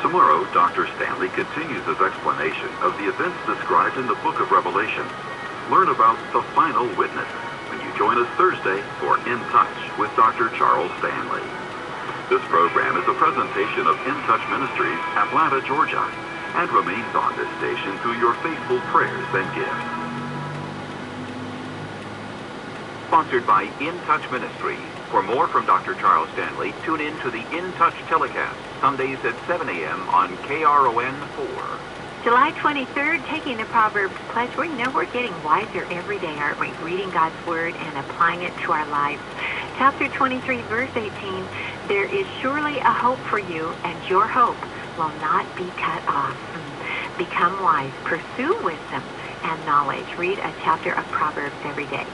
Tomorrow, Dr. Stanley continues his explanation of the events described in the book of Revelation. Learn about the final witness when you join us Thursday for In Touch with Dr. Charles Stanley. This program is a presentation of In Touch Ministries, Atlanta, Georgia, and remains on this station through your faithful prayers and gifts. Sponsored by In Touch Ministries. For more from Dr. Charles Stanley, tune in to the In Touch telecast, Sundays at 7 a.m. on KRON 4. July 23rd, taking the Proverbs pledge. We know we're getting wiser every day, aren't we? Reading God's Word and applying it to our lives. Chapter 23, verse 18, there is surely a hope for you, and your hope will not be cut off. Become wise. Pursue wisdom and knowledge. Read a chapter of Proverbs every day.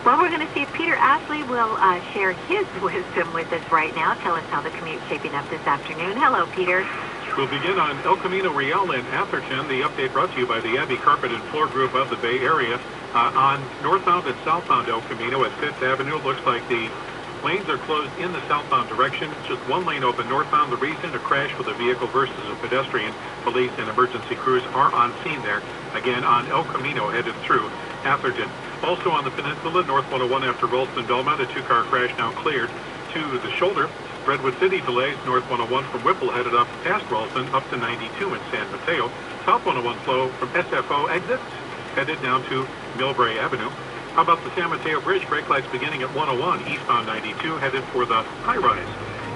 Well, we're going to see if Peter Ashley will share his wisdom with us right now. Tell us how the commute's shaping up this afternoon. Hello, Peter. We'll begin on El Camino Real in Atherton. The update brought to you by the Abbey Carpet and Floor Group of the Bay Area. On northbound and southbound El Camino at 5th Avenue, looks like the lanes are closed in the southbound direction. Just one lane open northbound. The reason, a crash with a vehicle versus a pedestrian. Police and emergency crews are on scene there. Again, on El Camino headed through Atherton. Also on the peninsula, North 101 after Ralston Belmont, a two-car crash now cleared to the shoulder. Redwood City delays, North 101 from Whipple headed up past Ralston up to 92 in San Mateo. South 101 flow from SFO exits headed down to Millbrae Avenue. How about the San Mateo Bridge? Brake lights beginning at 101, eastbound 92, headed for the high-rise.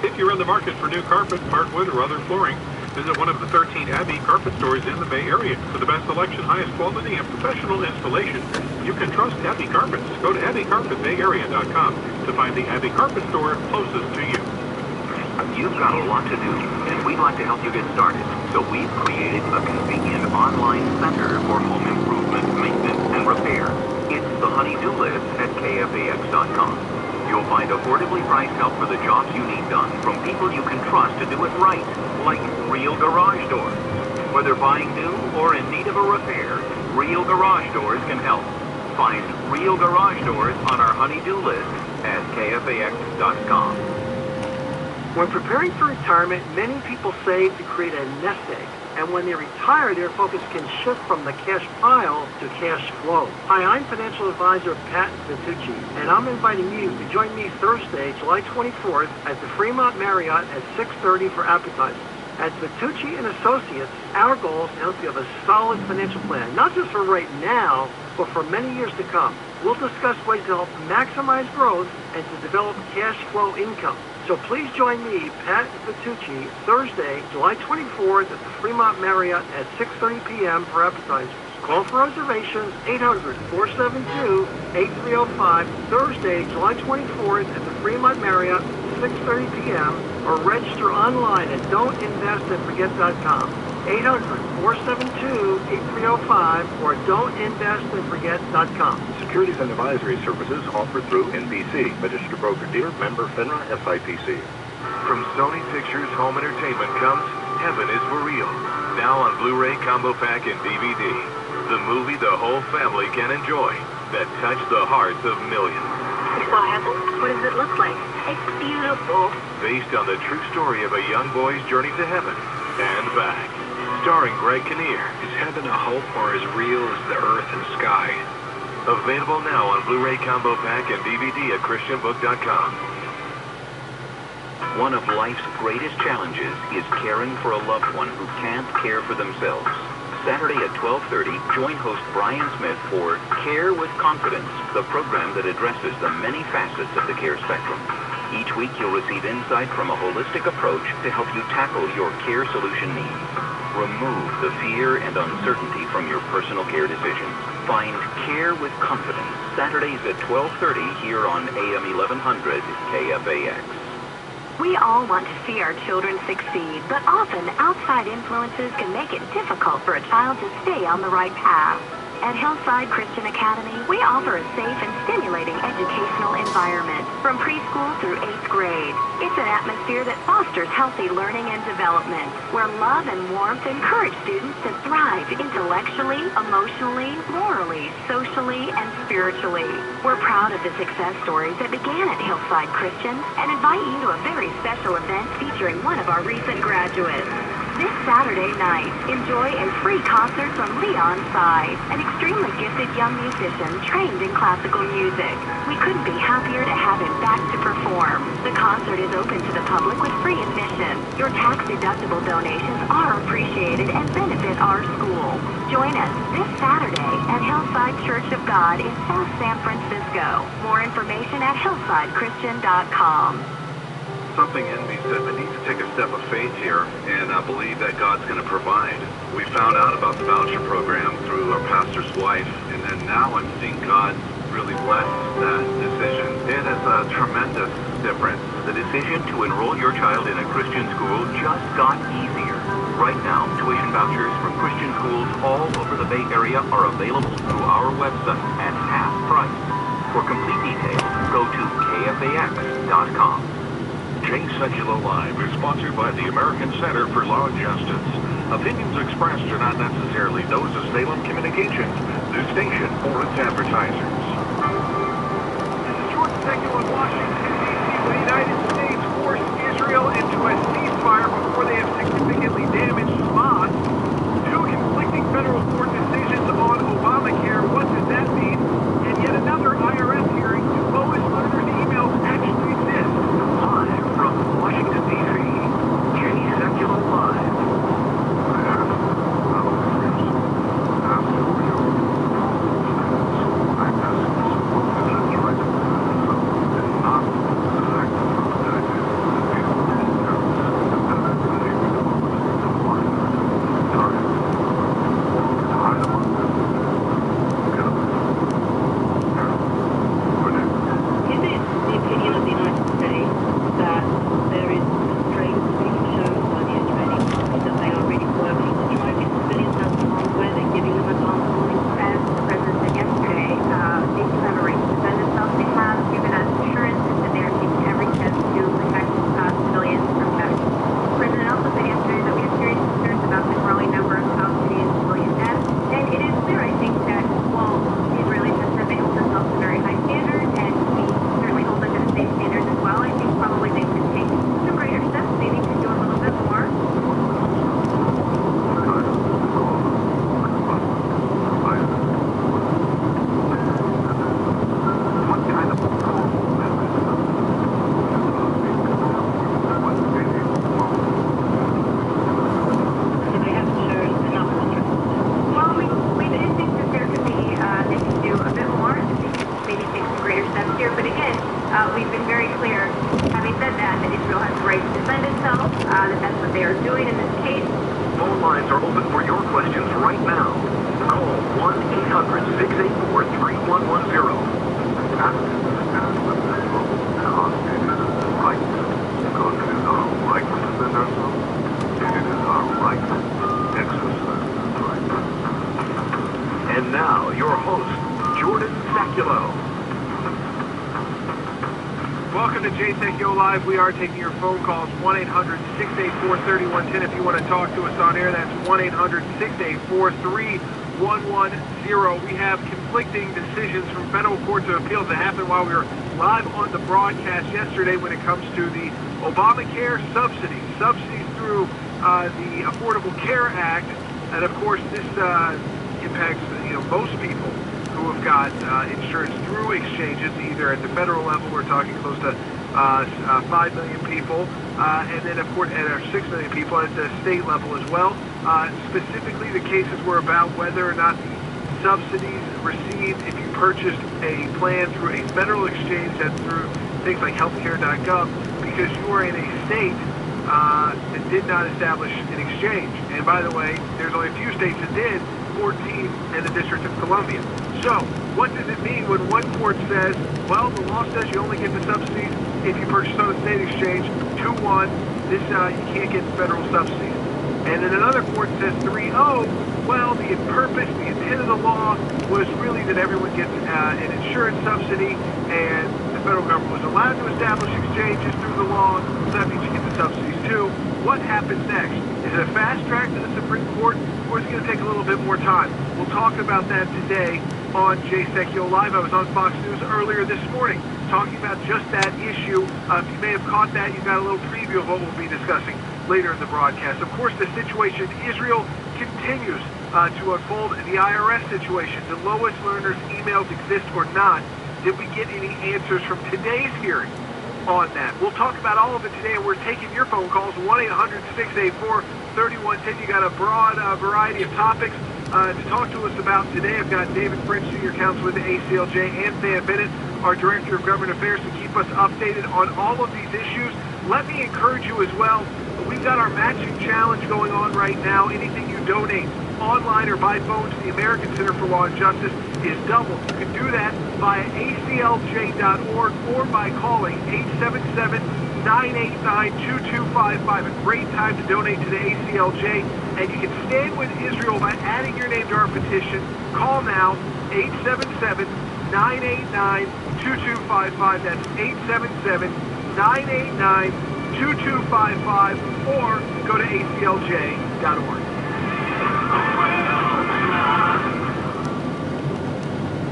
If you're in the market for new carpet, hardwood, or other flooring, visit one of the 13 Abbey carpet stores in the Bay Area. For the best selection, highest quality, and professional installation, you can trust Abbey Carpets. Go to AbbeyCarpetBayArea.com to find the Abbey Carpet store closest to you. You've got a lot to do, and we'd like to help you get started. So we've created a convenient online center for home improvement, maintenance, and repair. It's the Honey-Do List at KFAX.com. You'll find affordably priced help for the jobs you need done from people you can trust to do it right, like Real Garage Doors. Whether buying new or in need of a repair, Real Garage Doors can help. Find Real Garage Doors on our Honey-Do List at KFAX.com. When preparing for retirement, many people save to create a nest egg. And when they retire, their focus can shift from the cash pile to cash flow. Hi, I'm financial advisor Pat Vitucci, and I'm inviting you to join me Thursday, July 24th at the Fremont Marriott at 6:30 for appetizers. At Vitucci and Associates, our goal is to help you have a solid financial plan, not just for right now, but for many years to come. We'll discuss ways to help maximize growth and to develop cash flow income. So please join me, Pat Vitucci, Thursday, July 24th at the Fremont Marriott at 6:30 p.m. for appetizers. Call for reservations, 800-472-8305, Thursday, July 24th at the Fremont Marriott, 6:30 p.m., or register online at don'tinvestandforget.com. 800-472-8305 or don'tinvestandforget.com. Securities and advisory services offered through NBC, registered broker-dealer, member FINRA SIPC. From Sony Pictures Home Entertainment comes Heaven is for Real. Now on Blu-ray Combo Pack and DVD. The movie the whole family can enjoy that touched the hearts of millions. You saw heaven? What does it look like? It's beautiful. Based on the true story of a young boy's journey to heaven and back. Starring Greg Kinnear. Is heaven a hope or as real as the earth and sky? Available now on Blu-ray Combo Pack and DVD at ChristianBook.com. One of life's greatest challenges is caring for a loved one who can't care for themselves. Saturday at 12:30, join host Brian Smith for Care with Confidence, the program that addresses the many facets of the care spectrum. Each week, you'll receive insight from a holistic approach to help you tackle your care solution needs. Remove the fear and uncertainty from your personal care decisions. Find Care with Confidence, Saturdays at 12:30 here on AM 1100 KFAX. We all want to see our children succeed, but often outside influences can make it difficult for a child to stay on the right path. At Hillside Christian Academy, we offer a safe and stimulating educational environment from preschool through 8th grade. It's an atmosphere that fosters healthy learning and development, where love and warmth encourage students to thrive intellectually, emotionally, morally, socially, and spiritually. We're proud of the success stories that began at Hillside Christian and invite you to a very special event featuring featuring one of our recent graduates. This Saturday night, enjoy a free concert from Leon Tsai, an extremely gifted young musician trained in classical music. We couldn't be happier to have him back to perform. The concert is open to the public with free admission. Your tax-deductible donations are appreciated and benefit our school. Join us this Saturday at Hillside Church of God in South San Francisco. More information at hillsidechristian.com. Something in me says I need to take a step of faith here and believe that God's going to provide. We found out about the voucher program through our pastor's wife, and then now I'm seeing God really bless that decision. It is a tremendous difference. The decision to enroll your child in a Christian school just got easier. Right now, tuition vouchers for Christian schools all over the Bay Area are available through our website at half price. For complete details, go to kfax.com. Jay Sekulow Live is sponsored by the American Center for Law and Justice. Opinions expressed are not necessarily those of Salem Communications, the station, or its advertisers. This is Jordan Sekulow in Washington, D.C. The United States forced Israel into a ceasefire before they have significantly damaged Hamas. Two conflicting federal court decisions on Obamacare. What does that mean? And yet another IRS hearing. Do Lois Lerner's emails actually exist? Live from Washington, D.C., Jay Sekulow Live. And now, your host, Jordan Sekulow. Welcome to Jay Sekulow Live. We are taking your phone calls, 1-800-684-3110. If you want to talk to us on air, that's 1-800-684-3110. We have conflicting decisions from federal courts of appeals that happened while we were live on the broadcast yesterday when it comes to the Obamacare subsidies through the Affordable Care Act. And of course, this impacts most people who have got insurance through exchanges, either at the federal level, we're talking close to 5 million people, and then of course at our 6 million people at the state level as well. Specifically, the cases were about whether or not the subsidies received if you purchased a plan through a federal exchange, that's through things like healthcare.gov, because you are in a state that did not establish an exchange. And by the way, there's only a few states that did, 14 and the District of Columbia. So, what does it mean when one court says, well, the law says you only get the subsidies if you purchase on a state exchange, 2-1, this you can't get federal subsidies. And then another court says 3-0, well, the purpose, the intent of the law was really that everyone gets an insurance subsidy, and the federal government was allowed to establish exchanges through the law, so that means you get the subsidies too. What happens next? Is it a fast track to the Supreme Court, or is it going to take a little bit more time? We'll talk about that today on Jay Sekulow Live. I was on Fox News earlier this morning talking about just that issue. If you may have caught that, you got a little preview of what we'll be discussing later in the broadcast. Of course, the situation in Israel continues to unfold. The IRS situation, do Lois Lerner's emails exist or not? Did we get any answers from today's hearing on that? We'll talk about all of it today, and we're taking your phone calls, 1-800-684-3110. You got a broad variety of topics to talk to us about today. I've got David French, Senior Counsel with the ACLJ, and Van Bennett, our Director of Government Affairs, to keep us updated on all of these issues. Let me encourage you as well. We've got our matching challenge going on right now. Anything you donate online or by phone to the American Center for Law and Justice is doubled. You can do that via aclj.org or by calling 877-989-2255. A great time to donate to the ACLJ. And you can stand with Israel by adding your name to our petition. Call now, 877-989-2255. That's 877-989-2255, or go to aclj.org.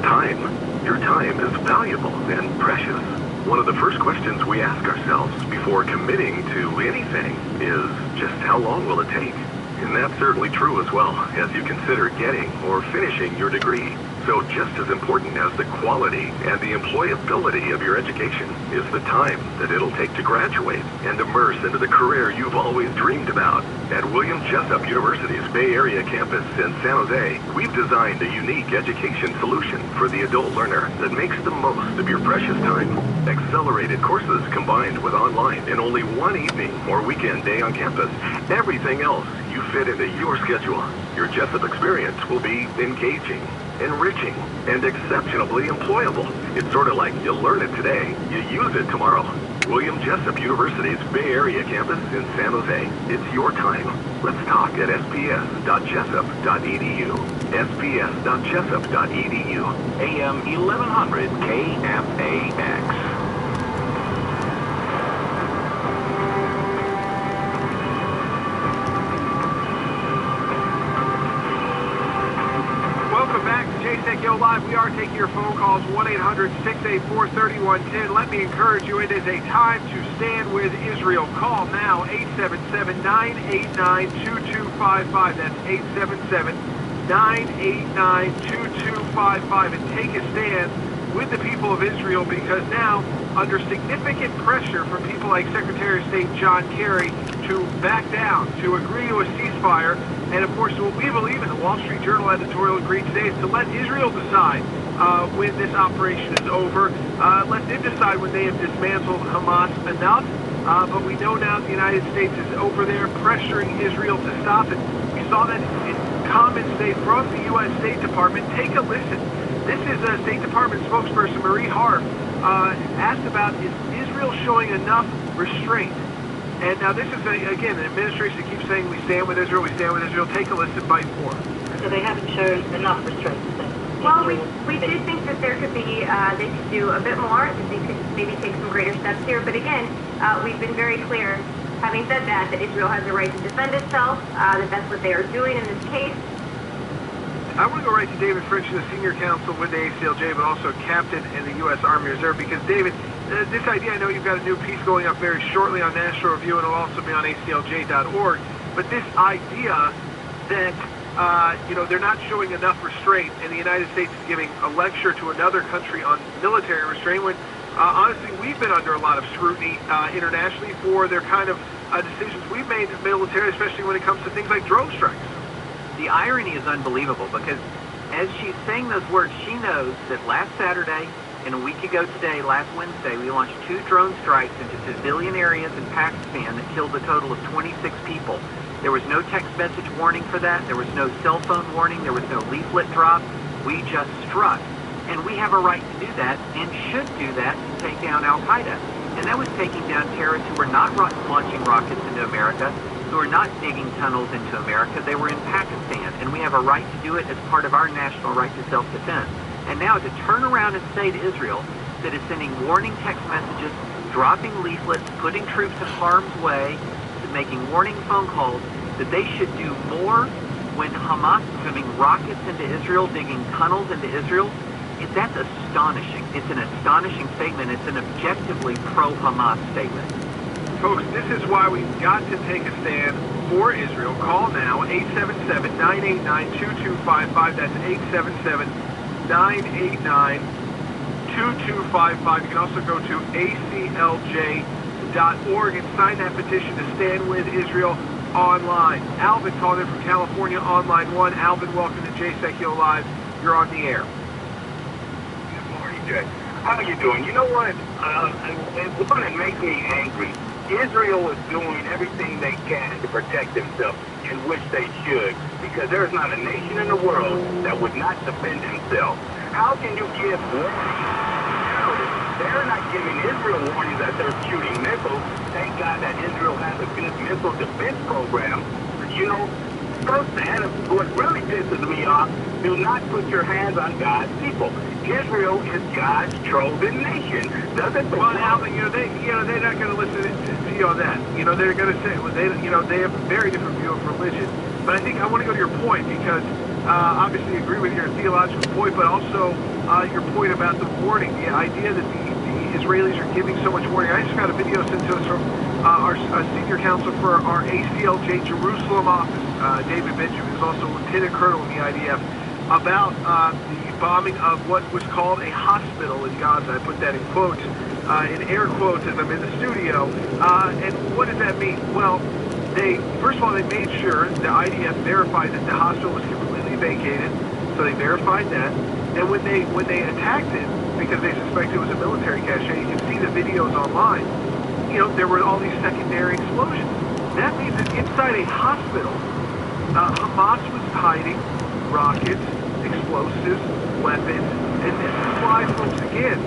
Time. Your time is valuable and precious. One of the first questions we ask ourselves before committing to anything is just how long will it take? And that's certainly true as well as you consider getting or finishing your degree. So just as important as the quality and the employability of your education is the time that it'll take to graduate and immerse into the career you've always dreamed about. At William Jessup University's Bay Area campus in San Jose, we've designed a unique education solution for the adult learner that makes the most of your precious time. Accelerated courses combined with online in only one evening or weekend day on campus. Everything else you fit into your schedule. Your Jessup experience will be engaging, enriching, and exceptionally employable. It's sort of like you learn it today, you use it tomorrow. William Jessup University's Bay Area campus in San Jose. It's your time. Let's talk at sps.jessup.edu. sps.jessup.edu. AM 1100 KFAX. Yo Live, we are taking your phone calls, 1-800-684-3110. Let me encourage you, it is a time to stand with Israel. Call now, 877-989-2255. That's 877-989-2255. And take a stand with the people of Israel, because now, under significant pressure from people like Secretary of State John Kerry to back down, to agree to a ceasefire, and of course what we believe in, the Wall Street Journal editorial agreed today, is to let Israel decide when this operation is over. Let them decide when they have dismantled Hamas enough. But we know now the United States is over there pressuring Israel to stop it. We saw that in comments today from the U.S. State Department. Take a listen. This is State Department spokesperson Marie Harf asked about, is Israel showing enough restraint? And now this is, again, an administration that keeps saying we stand with Israel, we stand with Israel. Take a listen, bite more. So they haven't shown enough restraint. Well, we do think that there could be, they could do a bit more, that they could maybe take some greater steps here. But again, we've been very clear, having said that, that Israel has the right to defend itself, that that's what they are doing in this case. I want to go right to David French, the Senior Counsel with the ACLJ, but also Captain in the U.S. Army Reserve, because, David, this idea, I know you've got a new piece going up very shortly on National Review, and it'll also be on aclj.org, but this idea that, they're not showing enough restraint, and the United States is giving a lecture to another country on military restraint, when, honestly, we've been under a lot of scrutiny internationally for their kind of decisions we've made in the military, especially when it comes to things like drone strikes. The irony is unbelievable, because as she's saying those words, she knows that last Saturday and a week ago today, last Wednesday, we launched 2 drone strikes into civilian areas in Pakistan that killed a total of 26 people. There was no text message warning for that. There was no cell phone warning. There was no leaflet drop. We just struck. And we have a right to do that and should do that to take down Al-Qaeda. And that was taking down terrorists who were not launching rockets into America, who are not digging tunnels into America. They were in Pakistan, and we have a right to do it as part of our national right to self-defense. And now to turn around and say to Israel that is sending warning text messages, dropping leaflets, putting troops in harm's way, making warning phone calls, that they should do more when Hamas is moving rockets into Israel, digging tunnels into Israel, That's astonishing. It's an astonishing statement. It's an objectively pro-Hamas statement. Folks, this is why we've got to take a stand for Israel. Call now, 877-989-2255. That's 877-989-2255. You can also go to aclj.org and sign that petition to stand with Israel online. Alvin calling in from California on line 1. Alvin, welcome to JSEC Live. You're on the air. Good morning, Jay. How are you doing? You know what? One that makes me angry. Israel is doing everything they can to protect themselves, and which they should, because there's not a nation in the world that would not defend themselves. How can you give warnings? They're not giving Israel warnings that they're shooting missiles. Thank God that Israel has a good missile defense program. You know, firsthand, what really pisses me off, do not put your hands on God's people. Israel is God's chosen nation. Doesn't the well, Alvin, they're not going to listen to you on that. They're going to say, well, they have a very different view of religion. But I think I want to go to your point because obviously agree with your theological point, but also your point about the warning, the idea that the Israelis are giving so much warning. I just got a video sent to us from our senior counsel for our ACLJ Jerusalem office, David Benjamin, who's also Lieutenant Colonel in the IDF, about the bombing of what was called a hospital in Gaza. I put that in quotes, in air quotes as I'm in the studio. And what does that mean? Well, first of all, they made sure, the IDF verified that the hospital was completely vacated, so they verified that. And when they attacked it, because they suspected it was a military cache, you can see the videos online, there were all these secondary explosions. That means that inside a hospital, Hamas was hiding rockets, explosives, weapons, and this is why, folks, again,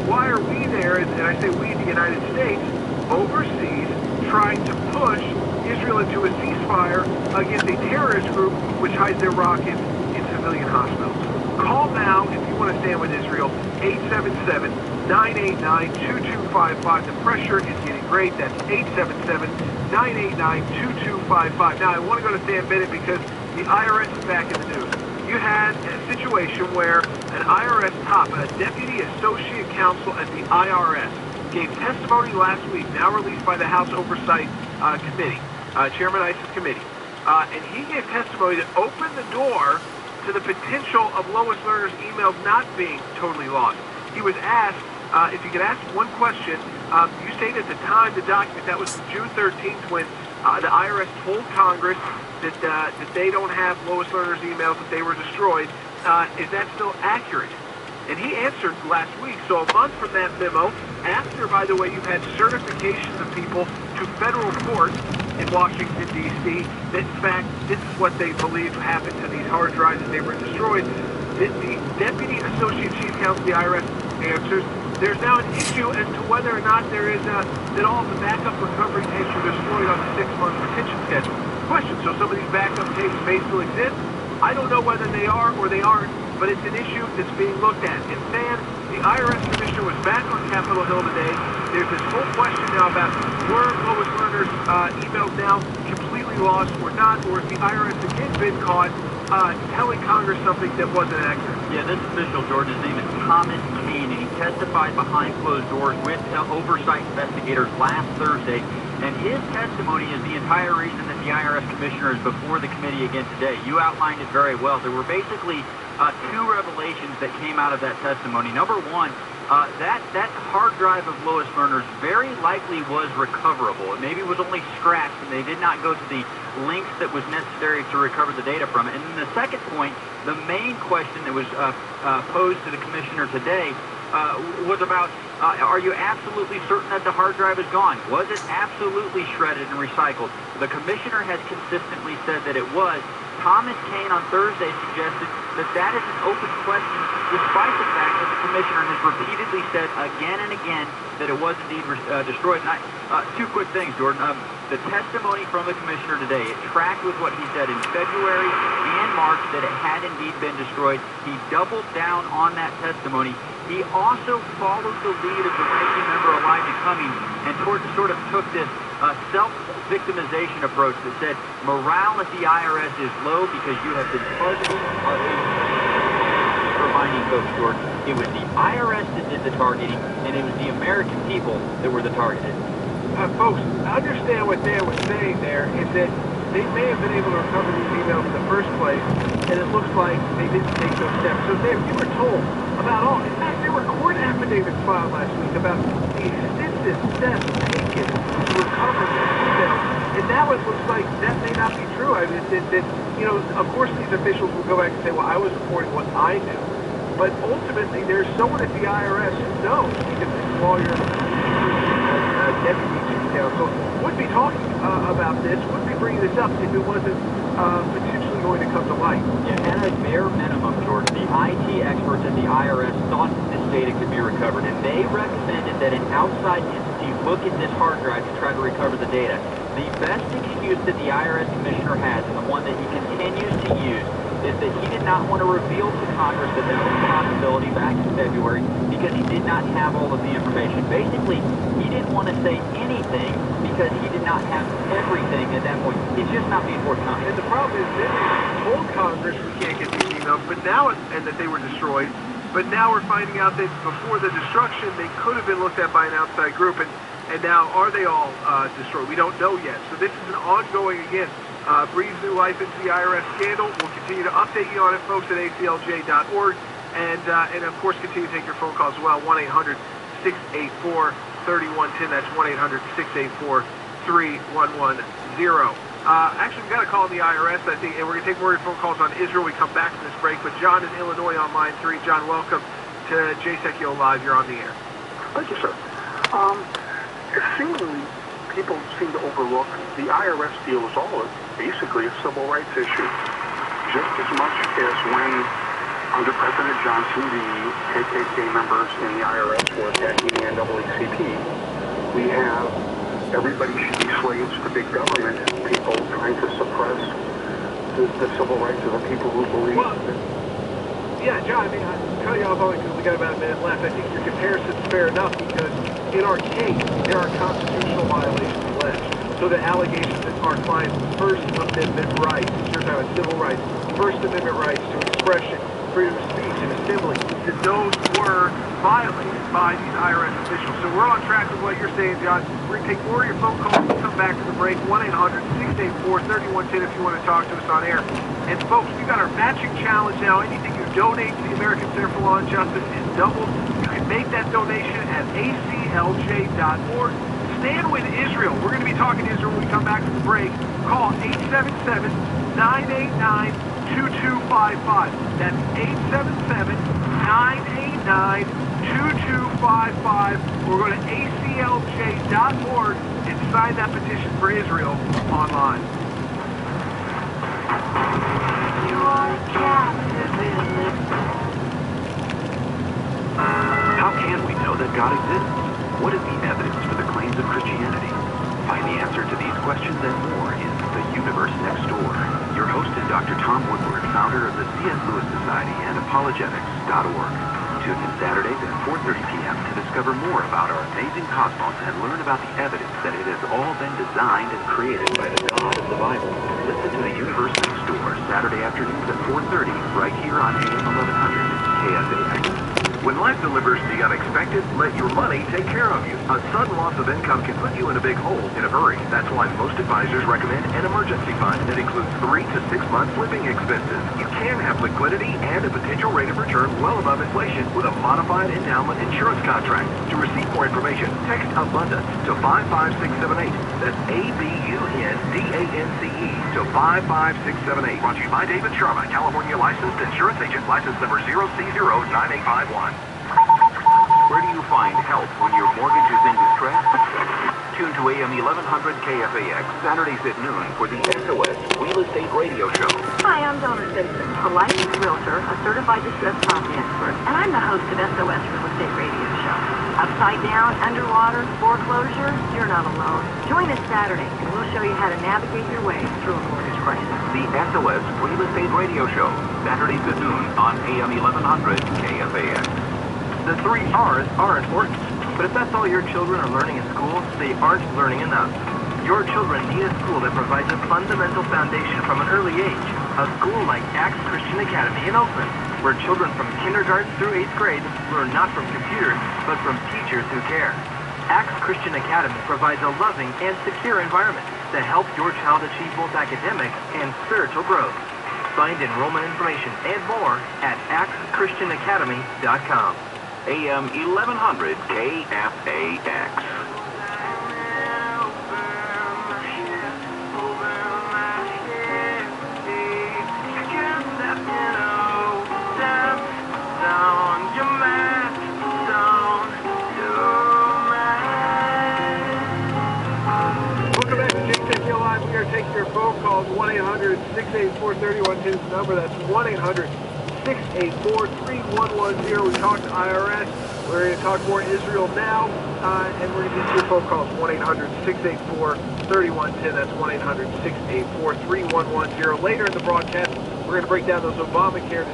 why are we there, and I say we, the United States, overseas, trying to push Israel into a ceasefire against a terrorist group which hides their rockets in civilian hospitals? Call now if you want to stand with Israel, 877-989-2255. The pressure is getting great. That's 877-989-2255. Now, I want to go to Dan Bennett because the IRS is back in the news. You had a situation where an IRS top, a deputy associate counsel at the IRS, gave testimony last week, now released by the House Oversight Committee, Chairman Issa's committee. And he gave testimony that opened the door to the potential of Lois Lerner's emails not being totally lost. He was asked, if you could ask one question, you stated at the time the document, that was June 13th, when the IRS told Congress that they don't have Lois Lerner's emails, that they were destroyed. Is that still accurate? And he answered last week. So a month from that memo, after, by the way, you've had certifications of people to federal court in Washington, D.C., that in fact this is what they believe happened to these hard drives that they were destroyed. The Deputy Associate Chief Counsel of the IRS answers, there's now an issue as to whether or not there is that all of the backup recovery tapes were destroyed on the 6-month retention schedule. Question, so some of these backup tapes may still exist? I don't know whether they are or they aren't, but it's an issue that's being looked at. And Sam, the IRS Commissioner was back on Capitol Hill today. There's this whole question now about were Lois Lerner's emails now completely lost or not, or if the IRS again been caught telling Congress something that wasn't accurate. Yeah, this official, George, his name is Thomas Keane, and he testified behind closed doors with oversight investigators last Thursday. And his testimony is the entire reason that the IRS Commissioner is before the committee again today. You outlined it very well. There were basically two revelations that came out of that testimony. Number one, that hard drive of Lois Lerner's very likely was recoverable. It maybe was only scratched, and they did not go to the lengths that was necessary to recover the data from it. And then the second point, the main question that was posed to the commissioner today was about, are you absolutely certain that the hard drive is gone? Was it absolutely shredded and recycled? The commissioner has consistently said that it was. Thomas Keane on Thursday suggested that that is an open question, despite the fact that the commissioner has repeatedly said again and again that it was indeed destroyed. And two quick things, Jordan. The testimony from the commissioner today, it tracked with what he said in February and March that it had indeed been destroyed. He doubled down on that testimony. He also followed the lead of the ranking member Elijah Cummings and sort of took this self-victimization approach that said morale at the IRS is low because you have been targeted. reminding folks, George, it was the IRS that did the targeting, and it was the American people that were the targeted. Folks, understand what Dan was saying there is that they may have been able to recover these emails in the first place, and it looks like they didn't take those steps. So Dan, you were told about all, in fact, there were court affidavits filed last week about the extensive steps taken to recover these emails. And now it looks like that may not be true. I mean, of course these officials will go back and say, well, I was reporting what I knew. But ultimately, there's someone at the IRS who knows, because this lawyer, deputy chief counsel, would be talking about this, would be bringing this up if it wasn't potentially going to come to light. Yeah, at a bare minimum, George, the IT experts at the IRS thought that this data could be recovered, and they recommended that an outside entity look at this hard drive to try to recover the data. The best excuse that the IRS commissioner has, and the one that he continues to use, is that he did not want to reveal to Congress that there was a possibility back in February because he did not have all of the information. Basically, he didn't want to say anything because he did not have everything at that point. It's just not being forthcoming. And the problem is that they told Congress we can't get these emails, but now, and that they were destroyed, but now we're finding out that before the destruction, they could have been looked at by an outside group, and now are they all destroyed? We don't know yet. So this is an ongoing, again, breathes new life into the IRS scandal. We'll continue to update you on it, folks, at aclj.org. And of course, continue to take your phone calls as well, 1-800-684-3110. That's 1-800-684-3110. Actually, we've got a call on the IRS, I think, and we're going to take more of your phone calls on Israel. We come back from this break. But John in Illinois on line 3. John, welcome to JSECio Live. You're on the air. Thank you, sir. Seemingly, people seem to overlook the IRS deal is all basically a civil rights issue. Just as much as when, under President Johnson, the KKK members in the IRS were attacking the NAACP, we have everybody should be slaves to big government, people trying to suppress the civil rights of the people who believe that. Yeah, John, I mean, I'll cut you off only because we got about a minute left. I think your comparison's fair enough because in our case, there are constitutional violations alleged. So the allegations that our client's First Amendment rights, you're talking about civil rights, First Amendment rights to expression, freedom of speech and assembly, that those were violated by these IRS officials. So we're on track with what you're saying, John. We're going to take more of your phone calls. We'll come back to the break. 1-800-684-3110 if you want to talk to us on air. And folks, we've got our matching challenge now. Anything you donate to the American Center for Law and Justice is doubled. You can make that donation at aclj.org. Stand with Israel. We're going to be talking to Israel when we come back from the break. Call 877-989-2255. That's 877-989-2255. We're going to aclj.org and sign that petition for Israel online. You are captive in this. How can we know that God exists? What is the evidence for the claims of Christianity? Find the answer to these questions and more in The Universe Next Door. Your host is Dr. Tom Woodward, founder of the C.S. Lewis Society and Apologetics.org. Tune in Saturdays at 4:30 p.m. to discover more about our amazing cosmos and learn about the evidence that it has all been designed and created by the God of the Bible. Listen to The Universe Next Door Saturday afternoons at 4:30 right here on AM 1100 KFAX. When life delivers the unexpected, let your money take care of you. A sudden loss of income can put you in a big hole in a hurry. That's why most advisors recommend an emergency fund that includes 3 to 6 months living expenses. You can have liquidity and a potential rate of return well above inflation with a modified endowment insurance contract. To receive more information, text Abundance to 55678. That's ABUNDANCE to 55678. Brought to you by David Sharma, California licensed insurance agent, license number 0C09851. Where do you find help when your mortgage is in distress? Tune to AM 1100 KFAX, Saturdays at noon for the SOS Real Estate Radio Show. Hi, I'm Donna Simpson, a licensed realtor, a certified distressed property expert, and I'm the host of SOS Real Estate Radio Show. Upside down, underwater, foreclosure, you're not alone. Join us Saturday, and we'll show you how to navigate your way through a mortgage crisis. The SOS Real Estate Radio Show, Saturdays at noon on AM 1100 KFAX. The 3 R's are important, but if that's all your children are learning in school, they aren't learning enough. Your children need a school that provides a fundamental foundation from an early age. A school like Axe Christian Academy in Oakland. where children from kindergarten through 8th grade learn not from computers, but from teachers who care. Axe Christian Academy provides a loving and secure environment to help your child achieve both academic and spiritual growth. Find enrollment information and more at axechristianacademy.com. AM 1100 KFAX. Welcome back to JTech Hill Live. We are taking your phone calls. 1-800-684-3110 is the number. That's 1-800-684-3110. We talked to IRS. We're going to talk more Israel now, and we're going to get your phone calls. 1-800-684-3110. That's 1-800-684-3110. Later in the broadcast, we're going to break down those Obamacare